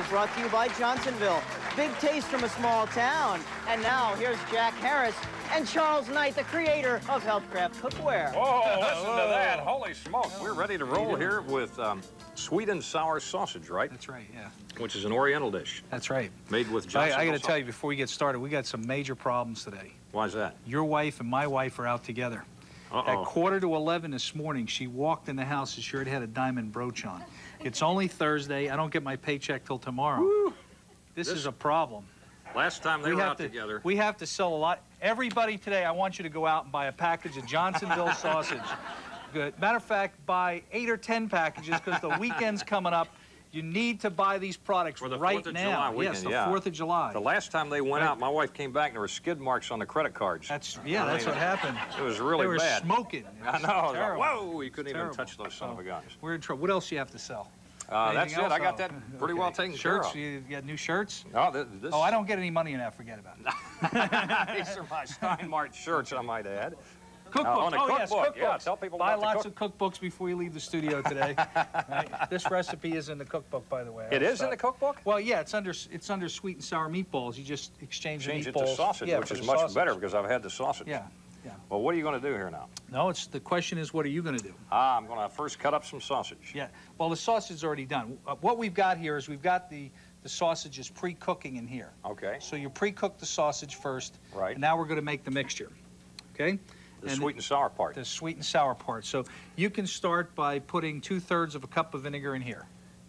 brought to you by Johnsonville. Big taste from a small town. And now, here's Jack Harris and Charles Knight, the creator of Healthcraft Cookware. Whoa, listen to that. Holy smoke. We're ready to roll here with sweet and sour sausage, right? That's right, yeah. Which is an Oriental dish. That's right. Made with Johnsonville I got to tell you, before we get started, we got some major problems today. Why is that? Your wife and my wife are out together. At 11:15 this morning, she walked in the house and sure had a diamond brooch on. It's only Thursday. I don't get my paycheck till tomorrow. Woo. This is a problem. Last time they were out together. We have to sell a lot. Everybody today, I want you to go out and buy a package of Johnsonville sausage. Good. Matter of fact, buy 8 or 10 packages because the weekend's coming up. You need to buy these products for the right 4th of now. July weekend, yes, the 4th of July. The last time they went out, my wife came back and there were skid marks on the credit cards. That's what happened. It was really bad. They were smoking. I know. Terrible. Whoa, you couldn't even touch those son of a guns. We're in trouble. What else do you have to sell? That's it. I got that pretty well taken care of. Shirts? You got new shirts? Oh, oh, I don't get any money in that. Forget about it. These are my Steinmart shirts, I might add. Cookbook. Yes, cookbooks. Yeah, tell people Buy about lots of cookbooks before you leave the studio today. Right? This recipe is in the cookbook, by the way. It is in the cookbook? Well, yeah, it's under sweet and sour meatballs. You just exchange the meatballs. It to sausage, which is much better because I've had the sausage. Yeah. Well, what are you going to do here now? No, the question is, what are you going to do? I'm going to first cut up some sausage. Yeah. Well, the sausage is already done. What we've got here is we've got the sausages pre-cooking in here. Okay. So you pre-cook the sausage first. Right. And now we're going to make the mixture. Okay. The sweet and sour part. The sweet and sour part. So you can start by putting 2/3 of a cup of vinegar in here.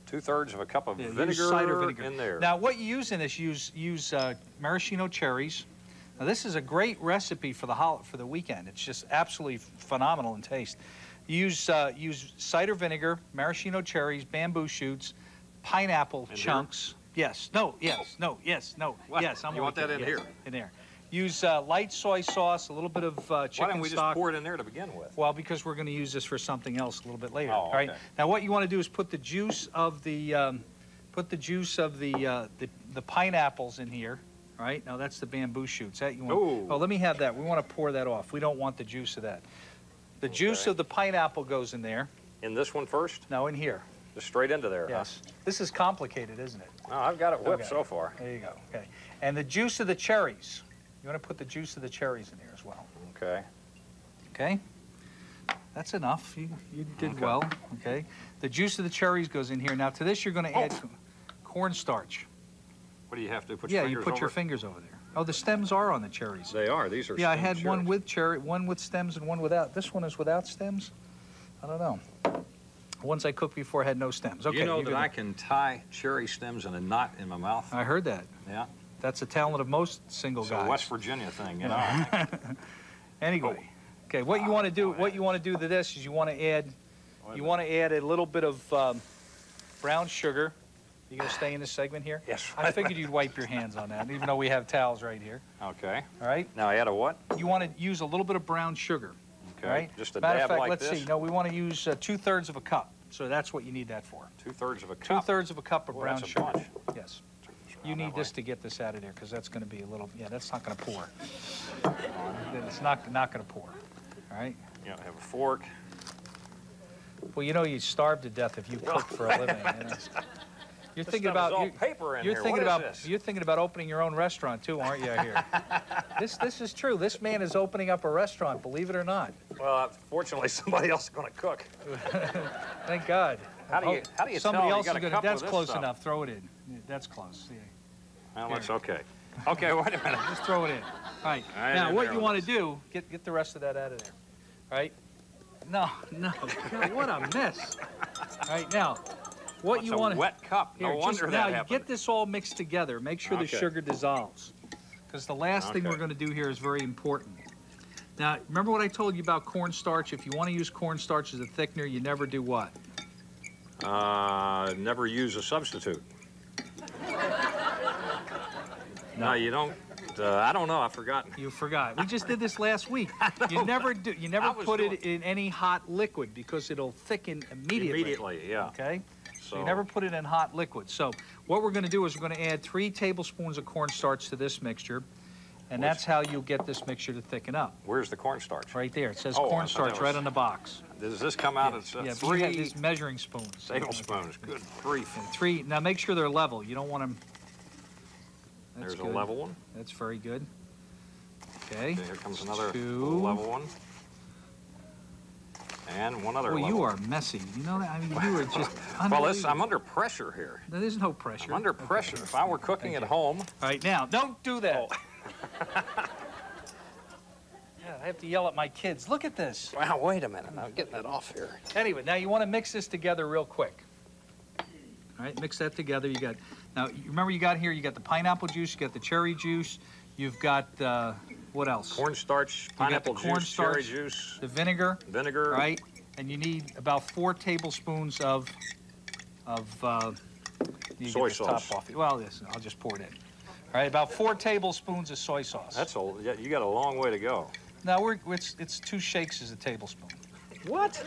2/3 of a cup of cider vinegar in there. Now, what you use in this, use maraschino cherries. Now, this is a great recipe for the weekend. It's just absolutely phenomenal in taste. You use cider vinegar, maraschino cherries, bamboo shoots, pineapple chunks. Yes. No. Yes. No. Yes. No. What? Yes. You want that in here? In there. Use light soy sauce, a little bit of chicken stock. Why don't we just pour it in there to begin with? Well, because we're going to use this for something else a little bit later. Oh, all right. Okay. Now, what you want to do is put the juice of the pineapples in here. All right. Now that's the bamboo shoots. That you want. Oh, let me have that. We want to pour that off. We don't want the juice of that. The juice of the pineapple goes in there. In this one first? No, in here. Just straight into there. Yes. Huh? This is complicated, isn't it? No, I've got it whipped so far. There you go. Okay. And the juice of the cherries. You want to put the juice of the cherries in there as well. Okay. Okay. That's enough. You did well. Okay. The juice of the cherries goes in here. Now to this you're going to add cornstarch. What do you have to put your fingers you put your fingers over there. Oh, the stems are on the cherries. They are. These are I had one with one with stems and one without. This one is without stems? I don't know. The ones I cooked before had no stems. Okay. You know that I can tie cherry stems in a knot in my mouth? I heard that. Yeah. That's the talent of most single guys. It's a West Virginia thing, you know. Anyway, okay. What you want to do? What you want to do to this is you want to add a little bit of brown sugar. You gonna stay in this segment here? Yes. I figured you'd wipe your hands on that, even though we have towels right here. Okay. All right. Now add a what? You want to use a little bit of brown sugar. Okay. Right? Just a Matter dab of fact, like let's this? see. No, we want to use 2/3 of a cup. So that's what you need that for. 2/3 of a cup. 2/3 of a cup of brown that's a sugar. bunch. Yes. You need this to get this out of there because that's going to be a little. Yeah, that's not going to pour. It's not going to pour. All right. You know, have a fork. Well, you know you starve to death if you cook for a living. You know? You're thinking about you're thinking about opening your own restaurant too, aren't you? Here. This is true. This man is opening up a restaurant. Believe it or not. Well, fortunately, somebody else is going to cook. Thank God. How do you somebody tell? else is going to? That's close stuff. enough. Throw it in. That's close. Yeah. Well, that's okay. Okay, wait a minute. Just throw it in. All right. Now, what you want to do? Get the rest of that out of there. All right. No. God, what a mess. All right. Now. What you want? A wet cup. No wonder that happened. Now you get this all mixed together. Make sure the sugar dissolves, because the last thing we're going to do here is very important. Now, remember what I told you about cornstarch? If you want to use cornstarch as a thickener, you never do what? Never use a substitute. No, you don't. I don't know. I've forgotten. You forgot. We just did this last week. You never do. You never put it in any hot liquid because it'll thicken immediately. Immediately, yeah. Okay. So you never put it in hot liquid. So what we're going to do is we're going to add 3 tablespoons of cornstarch to this mixture, and that's how you'll get this mixture to thicken up. Where's the cornstarch? Right there. It says cornstarch right on the box. Does this come out as yeah, three? You have these measuring spoons. Tablespoons. Good grief. Okay, 3. Now make sure they're level. You don't want them. There's good. a level one. That's very good. Okay. Here comes another 2. level one. And one other Well, level. you are messy. You know that? I mean, you are just Well, I'm under pressure here. There's no pressure. I'm under pressure. If I were cooking at home. All right, now, don't do that. Yeah, I have to yell at my kids. Look at this. Wow, wait a minute. I'm getting that off here. Anyway, now you want to mix this together real quick. All right, mix that together. You got, now, you remember you got here, you got the pineapple juice, you got the cherry juice, you've got, what else? Cornstarch, pineapple juice, cherry juice. The vinegar. Vinegar. Right, and you need about 4 tablespoons of soy sauce. Top off. Well, listen, I'll just pour it in. All right, about 4 tablespoons of soy sauce. That's yeah, you got a long way to go. No, it's 2 shakes as a tablespoon. What?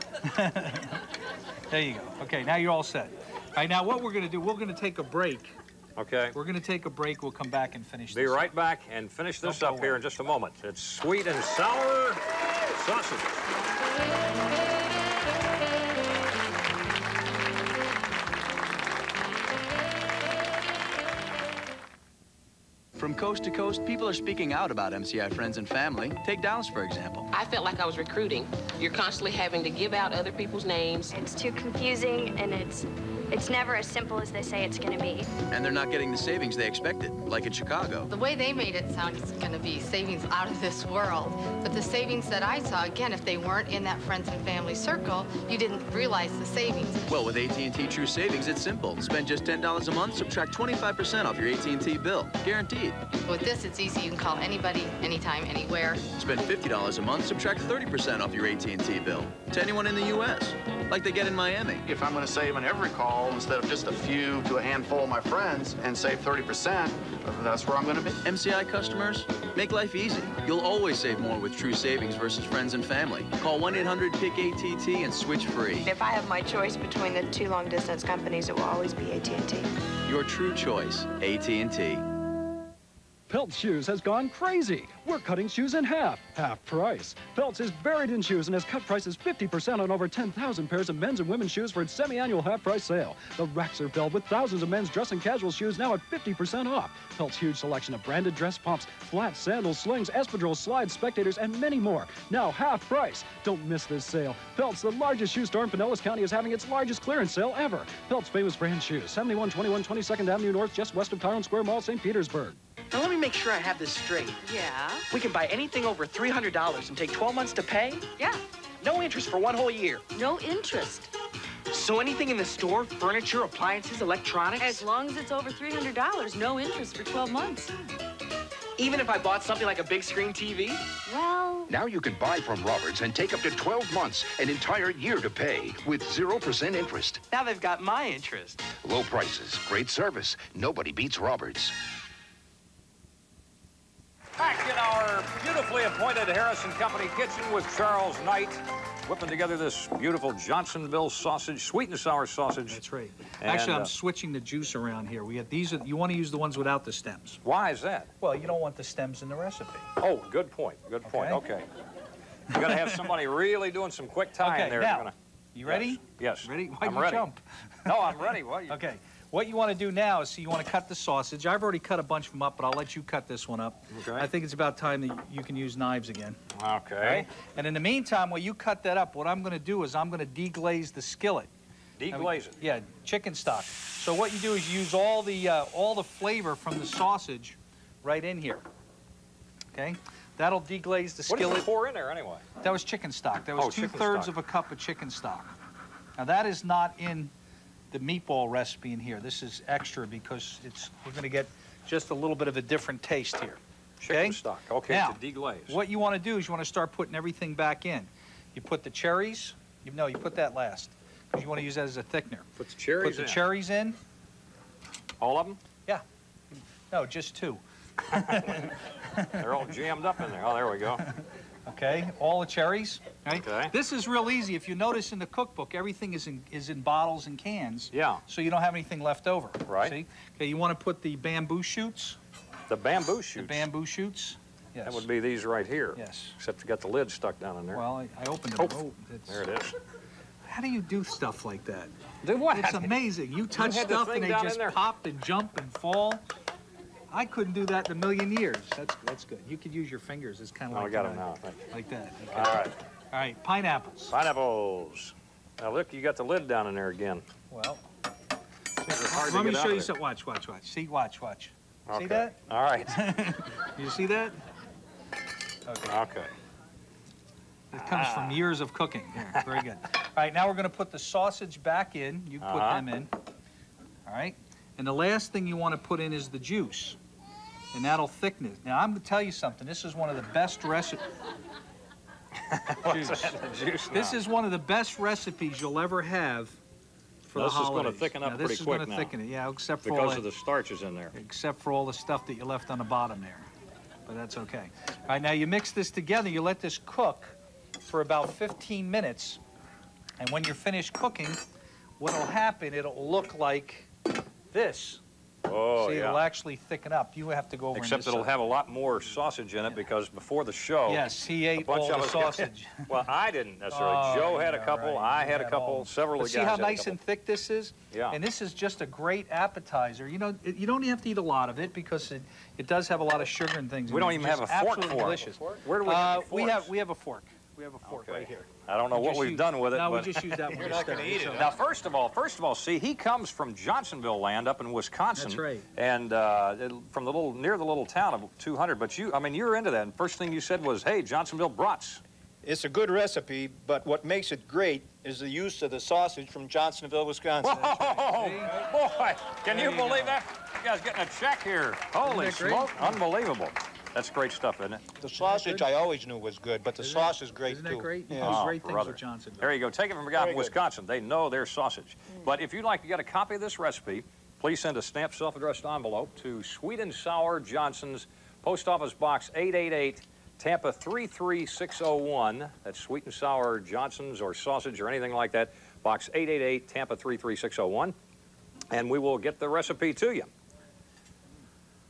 There you go. Okay, now you're all set. All right, now what we're going to do, we're going to take a break. Okay. We're going to take a break. We'll come back and finish Be this. right back and finish this up here in just a moment. It's sweet and sour sausage. From coast to coast, people are speaking out about MCI Friends and Family. Take Dallas, for example. I felt like I was recruiting. You're constantly having to give out other people's names. It's too confusing, and it's never as simple as they say it's going to be. And they're not getting the savings they expected, like in Chicago. The way they made it sound it's going to be savings out of this world. But the savings that I saw, again, if they weren't in that friends and family circle, you didn't realize the savings. Well, with AT&T True Savings, it's simple. Spend just $10 a month, subtract 25% off your AT&T bill. Guaranteed. With this, it's easy. You can call anybody, anytime, anywhere. Spend $50 a month, subtract 30% off your AT&T bill. To anyone in the U.S., like they get in Miami. If I'm going to save on every call instead of just a few to a handful of my friends and save 30%, that's where I'm going to be. MCI customers, make life easy. You'll always save more with True Savings versus Friends and Family. Call 1-800-PIC-ATT and switch free. If I have my choice between the 2 long-distance companies, it will always be AT&T. Your true choice, AT&T. Pelt's Shoes has gone crazy. We're cutting shoes in half price. Pelt's is buried in shoes and has cut prices 50% on over 10,000 pairs of men's and women's shoes for its semi-annual half-price sale. The racks are filled with thousands of men's dress and casual shoes now at 50% off. Pelt's huge selection of branded dress pumps, flats, sandals, slings, espadrilles, slides, spectators, and many more. Now half price. Don't miss this sale. Pelt's, the largest shoe store in Pinellas County, is having its largest clearance sale ever. Pelt's famous brand shoes, 7121 22nd Avenue North, just west of Tyrone Square Mall, St. Petersburg. Now, let me make sure I have this straight. Yeah? We can buy anything over $300 and take 12 months to pay? Yeah. No interest for 1 whole year. No interest. So anything in the store, furniture, appliances, electronics? As long as it's over $300, no interest for 12 months. Even if I bought something like a big screen TV? Well... Now you can buy from Roberts and take up to 12 months, an entire year to pay, with 0% interest. Now they've got my interest. Low prices, great service. Nobody beats Roberts. Back in our beautifully appointed Harrison Company kitchen with Charles Knight, whipping together this beautiful Johnsonville sausage, sweet and sour sausage. That's right. And, actually, I'm switching the juice around here. We have these. You want to use the ones without the stems. Why is that? Well, you don't want the stems in the recipe. Oh, good point. Good point. Okay. You got to have somebody really doing some quick tying there. Now, you ready? Yes. Ready? Why I'm you ready. jump? No, I'm ready. What? Okay. What you want to do now is, so you want to cut the sausage. I've already cut a bunch of them up, but I'll let you cut this one up. Okay. I think it's about time that you can use knives again. Okay. Right? And in the meantime, while you cut that up, what I'm going to do is I'm going to deglaze the skillet. Deglaze it? Yeah, chicken stock. So what you do is you use all the flavor from the sausage right in here. Okay? That'll deglaze the skillet. What did you pour in there anyway? That was chicken stock. That was 2/3 of a cup of chicken stock. Now that is not in the meatball recipe in here. This is extra because we're going to get just a little bit of a different taste here. Chicken stock. Okay, now, to deglaze. What you want to do is you want to start putting everything back in. You put the cherries. No, you put that last because you want to use that as a thickener. Put the cherries in. Put the cherries in. All of them? Yeah. No, just 2. They're all jammed up in there. Oh, there we go. Okay, all the cherries. Right? Okay. This is real easy. If you notice in the cookbook, everything is in bottles and cans. Yeah. So you don't have anything left over. Right. See? Okay, you want to put the bamboo shoots. The bamboo shoots? The bamboo shoots. Yes. That would be these right here. Yes. Except you got the lid stuck down in there. Well, I opened it. Oh, there it is. How do you do stuff like that? Do what? It's amazing. You touch had the stuff thing and they down just in there. pop and jump and fall. I couldn't do that in a million years. That's good. You could use your fingers. It's kind of Oh, like I got them now, I think. like that. Okay. All right. All right, pineapples. Pineapples. Now look, you got the lid down in there again. Well, hard to let me get out show of you there. something. Watch. See, watch. Okay. See that? All right. You see that? Okay. Okay. It comes from years of cooking. Here, very good. All right, now we're going to put the sausage back in. You put them in. All right. And the last thing you want to put in is the juice. And that'll thicken it. Now, I'm going to tell you something. This is one of the best recipes. Juice This is one of the best recipes you'll ever have for the This is holidays. going to thicken up Now, pretty this quick is going now. to thicken it, yeah, except for because of the starches in there. except for all the stuff that you left on the bottom there. But that's okay. All right, now you mix this together. You let this cook for about 15 minutes. And when you're finished cooking, what'll happen, it'll look like this. Oh, See, yeah. it'll actually thicken up. You have to go over on Except this it'll side. have a lot more sausage in it because before the show... Yes, he a ate bunch all of the us sausage. Well, I didn't necessarily. Oh, Joe had a yeah, couple. right. I You had a had couple. all. Several But of the see guys how had a nice couple. and thick this is? Yeah. And this is just a great appetizer. You know, you don't have to eat a lot of it because it does have a lot of sugar and things. We in don't it. even Just have a fork absolutely for it. delicious. Where do we have the we forks? have a fork. We have a fork Okay. right here. I don't know what we've done with it. No, but we just use that one. You're to not stir going to eat it. So- Now, first of all, see, he comes from Johnsonville land up in Wisconsin. That's right. And from near the little town of 200. But you're into that. And first thing you said was, hey, Johnsonville brats. It's a good recipe, but what makes it great is the use of the sausage from Johnsonville, Wisconsin. Whoa, boy, can you believe that? You guys getting a check here. Holy that great? smoke, unbelievable. That's great stuff, isn't it? The sausage I always knew was good, but the sauce is great, Isn't too. that great? You Yeah. do Oh, great things brother. with Johnsonville. There you go. Take it from a guy Very from good. Wisconsin. They know their sausage. But if you'd like to get a copy of this recipe, please send a stamped self-addressed envelope to Sweet and Sour Johnson's, Post Office Box 888, Tampa 33601. That's Sweet and Sour Johnson's or sausage or anything like that. Box 888, Tampa 33601. And we will get the recipe to you.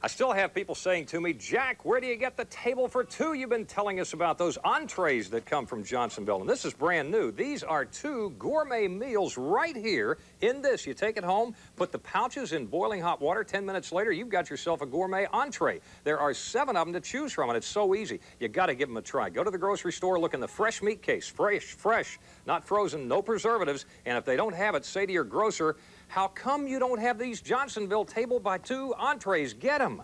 I still have people saying to me, Jack, where do you get the table for two? You've been telling us about those entrees that come from Johnsonville. And this is brand new. These are two gourmet meals right here in this. You take it home, put the pouches in boiling hot water. 10 minutes later, you've got yourself a gourmet entree. There are 7 of them to choose from, and it's so easy. You got to give them a try. Go to the grocery store, look in the fresh meat case. Fresh, not frozen, no preservatives. And if they don't have it, say to your grocer, how come you don't have these Johnsonville table by two entrees? Get them.